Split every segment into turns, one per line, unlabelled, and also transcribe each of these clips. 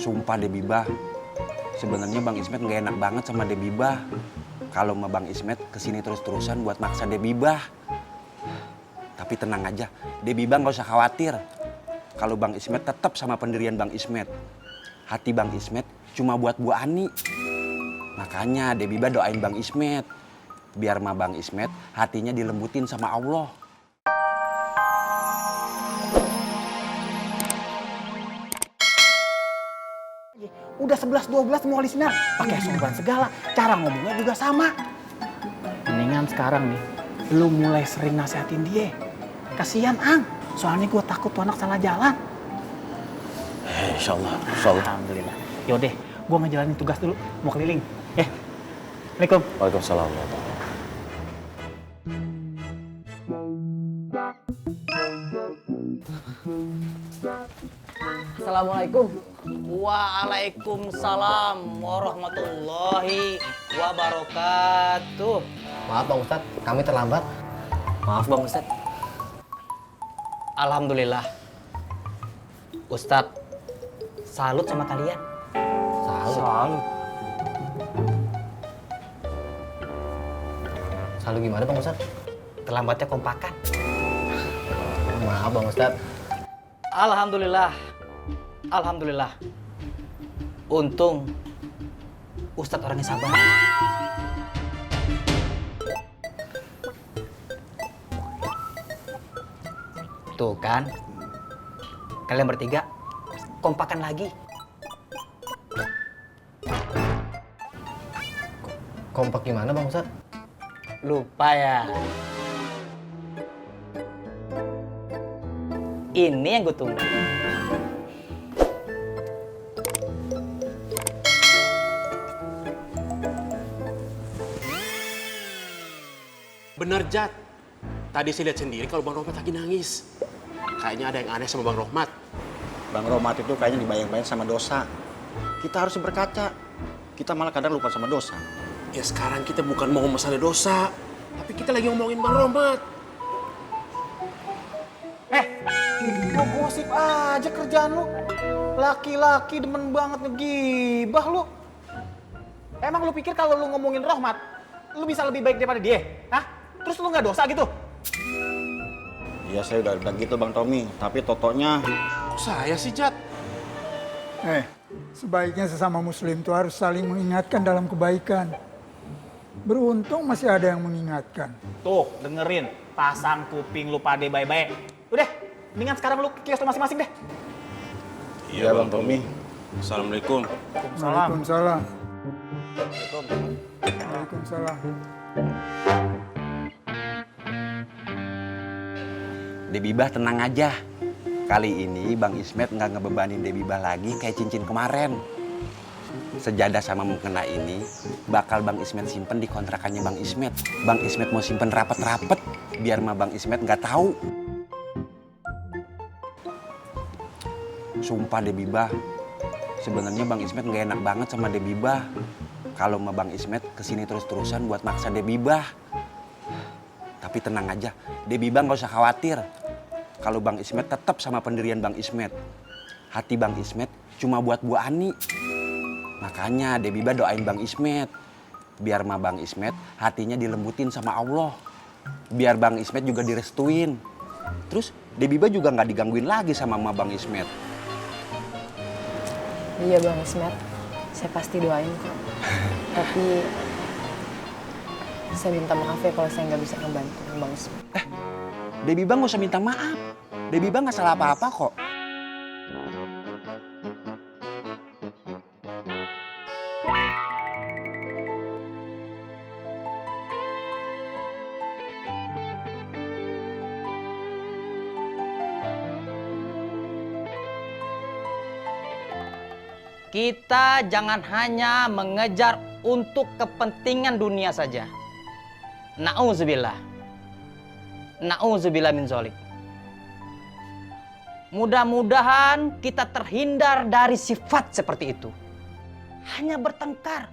Sumpah deh Bibah, sebenarnya Bang Ismet nggak enak banget sama deh Bibah. Kalau sama Bang Ismet kesini terus-terusan buat maksa deh Bibah. Tapi tenang aja, deh Bibah nggak usah khawatir. Kalau Bang Ismet tetap sama pendirian Bang Ismet. Hati Bang Ismet cuma buat Bu Ani. Makanya deh Bibah doain Bang Ismet. Biar mah Bang Ismet hatinya dilembutin sama Allah.
Udah 11-12 mau listener, pakai sorban segala, cara ngomongnya juga sama. Mendingan sekarang nih, lu mulai sering nasihatin dia. Kasihan Ang, soalnya gue takut tuh anak salah jalan.
Insya Allah.
Alhamdulillah. Yaudah, gue ngejalanin tugas dulu, mau keliling. Assalamualaikum.
Waalaikumsalam.
Assalamualaikum. Waalaikumsalam warahmatullahi wabarakatuh.
Maaf Bang Ustadz, kami terlambat.
Maaf Bang Ustadz. Alhamdulillah. Ustadz, salut sama kalian.
Salut. Salut gimana Bang Ustadz?
Terlambatnya kompakan.
Maaf Bang Ustadz.
Alhamdulillah. Alhamdulillah. Untung Ustadz orangnya sabar. Tuh kan, kalian bertiga kompakan lagi.
Kompak gimana Bang Ustadz?
Lupa ya. Ini yang gue tunggu.
Bener, Jat. Tadi saya lihat sendiri kalau Bang Rohmat lagi nangis. Kayaknya ada yang aneh sama Bang Rohmat.
Bang Rohmat itu kayaknya dibayang-bayang sama dosa. Kita harus berkaca. Kita malah kadang lupa sama dosa.
Ya sekarang kita bukan mau masalah dosa, tapi kita lagi ngomongin Bang Rohmat.
Mau gosip aja kerjaan lu. Laki-laki demen banget ngegibah lu. Emang lu pikir kalau lu ngomongin Rohmat, lu bisa lebih baik daripada dia? Hah? Terus lu nggak dosa gitu?
Iya saya udah gitu Bang Tommy, tapi totonya
Kok saya sih, Jat?
Sebaiknya sesama muslim itu harus saling mengingatkan dalam kebaikan. Beruntung masih ada yang mengingatkan.
Tuh, dengerin. Pasang kuping lu pade baik-baik. Udah, mendingan sekarang lu ke kios lu masing-masing deh.
Iya Bang Tommy.
Assalamualaikum.
Waalaikumsalam. Waalaikumsalam.
Debibah tenang aja. Kali ini Bang Ismet nggak ngebebanin Debibah lagi kayak cincin kemarin. Sejadah sama mukena ini bakal Bang Ismet simpen di kontrakannya Bang Ismet. Bang Ismet mau simpen rapet-rapet biar mah Bang Ismet nggak tahu. Sumpah Debibah, sebenarnya Bang Ismet nggak enak banget sama Debibah. Kalau mah Bang Ismet kesini terus-terusan buat maksa Debibah. Tapi tenang aja, Debibah nggak usah khawatir. Kalau Bang Ismet tetap sama pendirian Bang Ismet. Hati Bang Ismet cuma buat Bu Ani. Makanya Debibah doain Bang Ismet. Biar mah Bang Ismet hatinya dilembutin sama Allah. Biar Bang Ismet juga direstuin. Terus Debibah juga nggak digangguin lagi sama Bang Ismet.
Iya Bang Ismet, saya pasti doain kok. Tapi saya minta maaf ya kalau saya nggak bisa ngebantu Bang Ismet.
Debibah nggak usah minta maaf. Debibah nggak salah apa-apa kok.
Kita jangan hanya mengejar untuk kepentingan dunia saja. Na'udzubillah. Na'udzubillah min dzalik. Mudah-mudahan kita terhindar dari sifat seperti itu. Hanya bertengkar,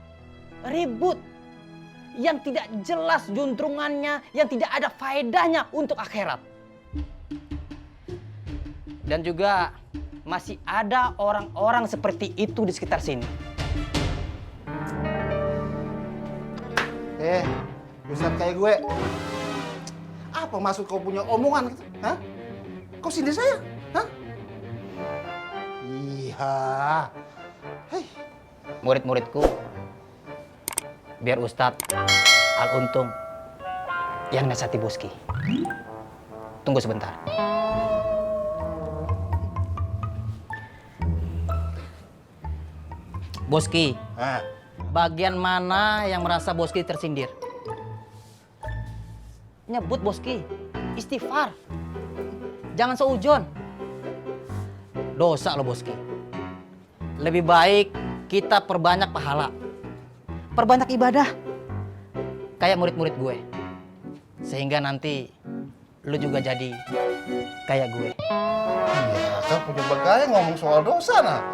ribut, yang tidak jelas juntrungannya, yang tidak ada faedahnya untuk akhirat. Dan juga masih ada orang-orang seperti itu di sekitar sini.
Ustadz kayak gue. Apa maksud kau punya omongan gitu? Hah? Kau sindir saya? Hah? Iya. Hei.
Murid-muridku, biar Ustadz Al-Untung yang nasihati Boski. Tunggu sebentar. Boski, bagian mana yang merasa Boski tersindir? Nyebut Boski, istighfar. Jangan seujon. Dosa lo Boski. Lebih baik kita perbanyak pahala. Perbanyak ibadah. Kayak murid-murid gue. Sehingga nanti lu juga jadi kayak gue.
Iya, kau punya bergaya ngomong soal dosa nah.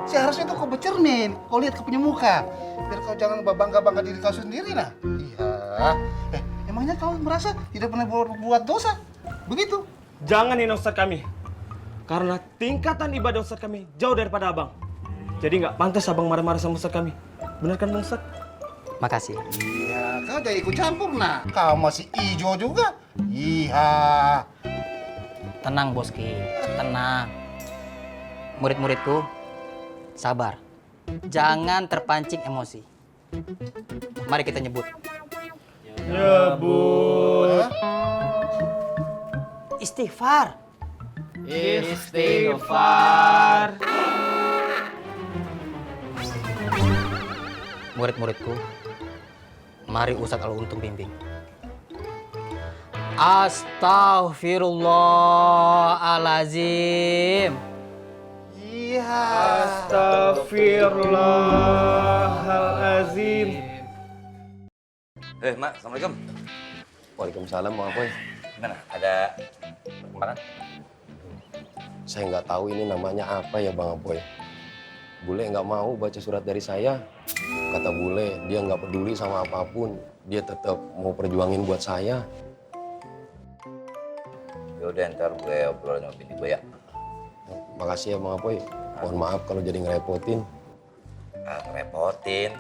Seharusnya tuh kau bercermin, kau lihat kau punya muka. Biar kau jangan bangga-bangga diri kau sendiri nah. Iya. Emangnya kau merasa tidak pernah berbuat dosa? Begitu?
Jangan hina Ustadz kami. Karena tingkatan ibadah Ustadz kami jauh daripada abang. Jadi nggak pantas abang marah-marah sama Ustadz kami. Benar kan Bang Ustadz?
Makasih.
Iya, kau jangan ikut campur nah. Kau masih ijo juga. Iya.
Tenang Boski, tenang. Murid-muridku, sabar. Jangan terpancing emosi. Mari kita nyebut.
Nyebut.
Istighfar.
Istighfar.
Murid-muridku, mari Ustadz Al-Untung bimbing. Astaghfirullahalazim.
Iya.
Astaghfirullahalazim.
Mak, Assalamualaikum.
Waalaikumsalam Bang Apoy.
Gimana? Ada perkembangan?
Saya nggak tahu ini namanya apa ya Bang Apoy. Bule nggak mau baca surat dari saya. Kata Bule, dia nggak peduli sama apapun. Dia tetap mau perjuangin buat saya.
Yaudah, ntar gue obrol sama bini gue ya.
Makasih ya Bang Apoy. Mohon maaf kalau jadi ngerepotin.
Ngerepotin.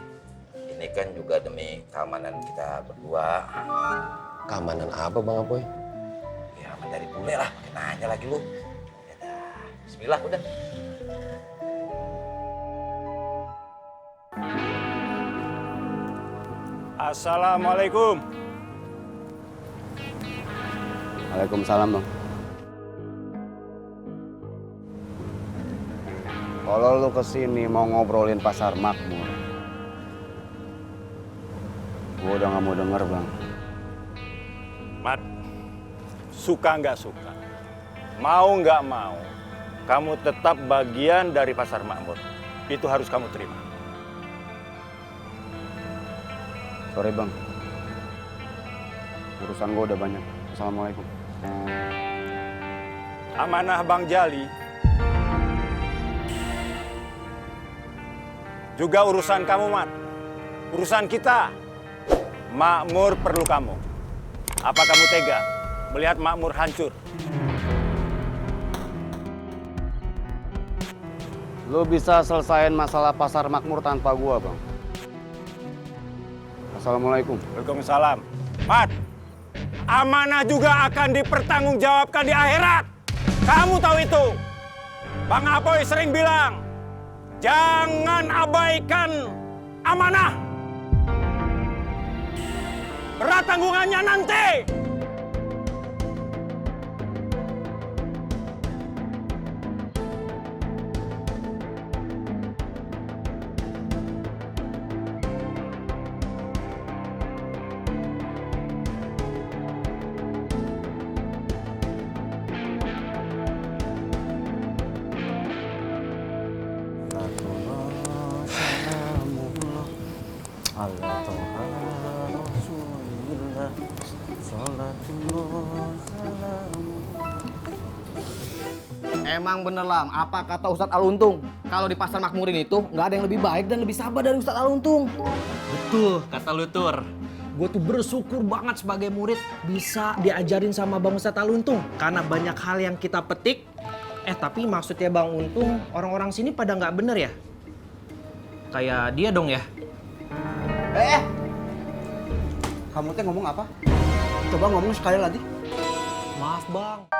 Ini kan juga demi keamanan kita berdua.
Keamanan apa Bang Apoy?
Ya, aman dari bule lah. Pakai nanya lagi lu. Yaudah, bismillah udah.
Assalamualaikum.
Waalaikumsalam, Bang. Kalau lu kesini mau ngobrolin pasar makmur, gua udah nggak mau denger, Bang.
Mat, suka nggak suka, mau nggak mau, kamu tetap bagian dari pasar makmur. Itu harus kamu terima.
Sorry, Bang. Urusan gua udah banyak. Assalamualaikum.
Amanah Bang Jali. Juga urusan kamu, Mat. Urusan kita. Makmur perlu kamu. Apa kamu tega melihat makmur hancur?
Lu bisa selesain masalah pasar makmur tanpa gua, Bang. Assalamualaikum.
Waalaikumsalam. Mat, amanah juga akan dipertanggungjawabkan di akhirat. Kamu tahu itu. Bang Apoy sering bilang, jangan abaikan amanah. Berat tanggungannya nanti.
Emang bener Lam, apa kata Ustadz Al-Untung? Kalau di pasar makmurin itu nggak ada yang lebih baik dan lebih sabar dari Ustadz Al-Untung.
Betul, kata lu Tur. Gue tuh bersyukur banget sebagai murid bisa diajarin sama Bang Ustadz Al-Untung. Karena banyak hal yang kita petik,
Tapi maksudnya Bang Untung, orang-orang sini pada nggak bener ya? Kayak dia dong ya?
Kamu teh ngomong apa? Coba ngomong sekali lagi.
Maaf Bang.